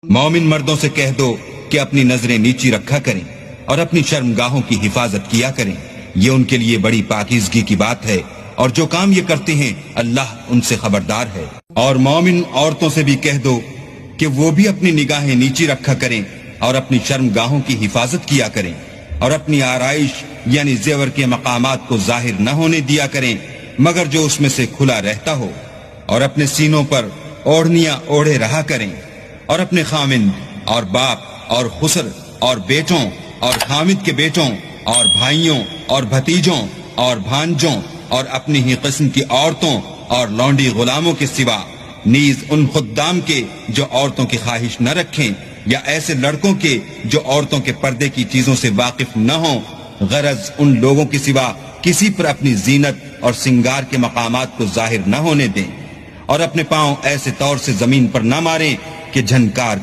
مومن مردوں سے کہہ دو کہ اپنی نظریں نیچی رکھا کریں اور اپنی شرمگاہوں کی حفاظت کیا کریں، یہ ان کے لیے بڑی پاکیزگی کی بات ہے، اور جو کام یہ کرتے ہیں اللہ ان سے خبردار ہے۔ اور مومن عورتوں سے بھی کہہ دو کہ وہ بھی اپنی نگاہیں نیچی رکھا کریں اور اپنی شرمگاہوں کی حفاظت کیا کریں، اور اپنی آرائش یعنی زیور کے مقامات کو ظاہر نہ ہونے دیا کریں مگر جو اس میں سے کھلا رہتا ہو، اور اپنے سینوں پر اوڑھنیاں اوڑھے رہا کریں، اور اپنے خامند اور باپ اور خسر اور بیٹوں اور خامد کے بیٹوں اور بھائیوں اور بھتیجوں اور بھانجوں اور اپنی ہی قسم کی عورتوں اور لونڈی غلاموں کے سوا نیز ان خدام کے جو عورتوں کی خواہش نہ رکھیں، یا ایسے لڑکوں کے جو عورتوں کے پردے کی چیزوں سے واقف نہ ہوں، غرض ان لوگوں کے سوا کسی پر اپنی زینت اور سنگار کے مقامات کو ظاہر نہ ہونے دیں، اور اپنے پاؤں ایسے طور سے زمین پر نہ ماریں کہ جھنکار